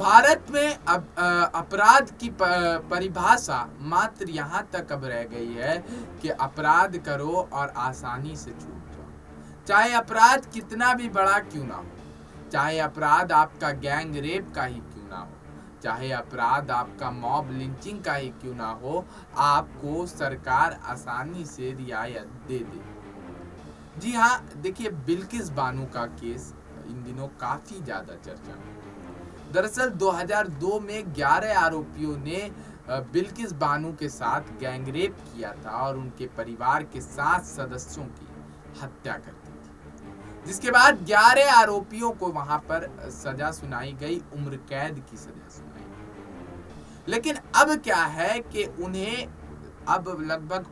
भारत में अपराध की परिभाषा मात्र यहाँ तक अब रह गई है कि अपराध करो और आसानी से छूट जाओ, चाहे अपराध कितना भी बड़ा क्यों ना हो, चाहे अपराध आपका गैंग रेप का ही क्यों ना हो, चाहे अपराध आपका मॉब लिंचिंग का ही क्यों ना हो, आपको सरकार आसानी से रियायत दे दे। जी हाँ, देखिए बिल्किस बानो का केस इन दिनों काफी ज्यादा चर्चा में। दरअसल 2002 में 11 आरोपियों ने बिल्किस बानो के साथ गैंगरेप किया था और उनके परिवार के 7 सदस्यों की हत्या कर दी थी, जिसके बाद 11 आरोपियों को वहां पर सजा सुनाई गई, उम्र कैद की सजा सुनाई गई। लेकिन अब क्या है कि उन्हें अब लगभग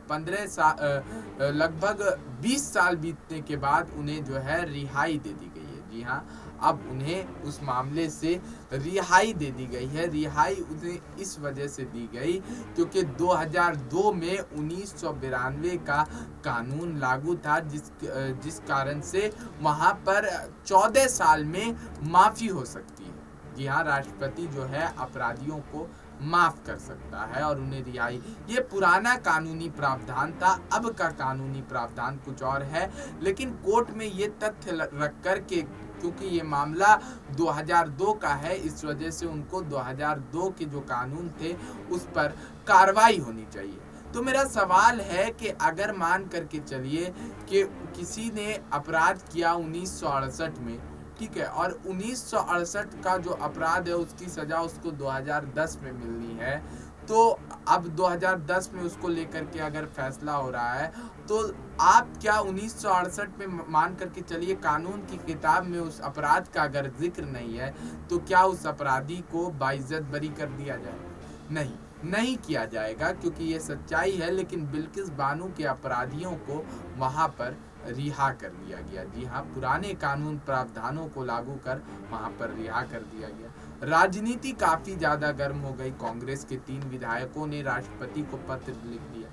20 साल बीतने के बाद उन्हें जो है रिहाई दे दी गई है। जी हाँ, अब उन्हें उस मामले से रिहाई दे दी गई है। रिहाई उन्हें इस वजह से दी गई क्योंकि 2002 में 1992 का कानून लागू था, जिस कारण से वहां पर 14 साल में माफी हो सकती है। जी हाँ, राष्ट्रपति जो है अपराधियों को माफ कर सकता है और उन्हें रिहाई। ये पुराना कानूनी प्रावधान था, अब का कानूनी प्रावधान कुछ और है। लेकिन कोर्ट में ये तथ्य रख कर के, क्योंकि ये मामला 2002 का है, इस वजह से उनको 2002 के जो कानून थे उस पर कार्रवाई होनी चाहिए। तो मेरा सवाल है कि अगर मान करके चलिए कि किसी ने अपराध किया 1968 में, ठीक है, और 1968 का जो अपराध है उसकी सजा उसको 2010 में मिलनी है, तो अब 2010 में उसको लेकर के अगर फैसला हो रहा है, तो आप क्या 1968 में मान करके चलिए कानून की किताब में उस अपराध का अगर जिक्र नहीं है, तो क्या उस अपराधी को बाइज्जत बरी कर दिया जाए? नहीं किया जाएगा, क्योंकि ये सच्चाई है। लेकिन बिल्किस बानो के अपराधियों को वहां पर रिहा कर दिया गया। जी हाँ, पुराने कानून प्रावधानों को लागू कर वहां पर रिहा कर दिया गया। राजनीति काफी ज्यादा गर्म हो गई। कांग्रेस के 3 विधायकों ने राष्ट्रपति को पत्र लिख दिया।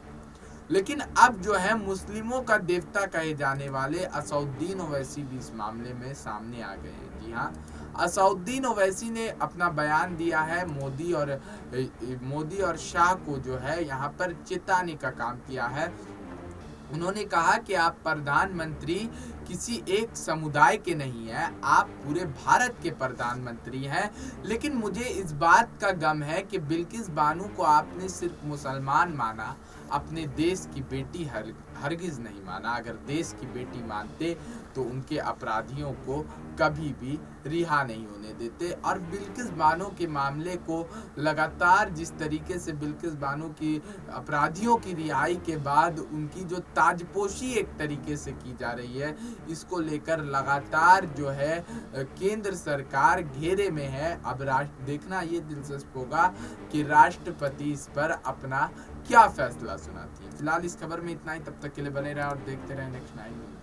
लेकिन अब जो है मुस्लिमों का देवता कहे जाने वाले असदुद्दीन ओवैसी भी इस मामले में सामने आ गए हैं। जी हाँ, असदुद्दीन ओवैसी ने अपना बयान दिया है, मोदी और शाह को जो है यहाँ पर चेताने का काम किया है। उन्होंने कहा कि आप प्रधानमंत्री किसी एक समुदाय के नहीं हैं, आप पूरे भारत के प्रधानमंत्री हैं। लेकिन मुझे इस बात का गम है कि बिल्किस बानो को आपने सिर्फ मुसलमान माना, अपने देश की बेटी हरगिज नहीं माना। अगर देश की बेटी मानते तो उनके अपराधियों को कभी भी रिहा नहीं होने देते। और बिल्किस बानो के मामले को लगातार जिस तरीके से बिल्किस बानो की अपराधियों की रिहाई के बाद उनकी जो ताजपोशी एक तरीके से की जा रही है, इसको लेकर लगातार जो है केंद्र सरकार घेरे में है। अब देखना ये दिलचस्प होगा कि राष्ट्रपति इस पर अपना क्या फैसला सुनाती है। फिलहाल इस खबर में इतना ही, तब तक के लिए बने रहें और देखते रहें नेक्स्ट 9 न्यूज़।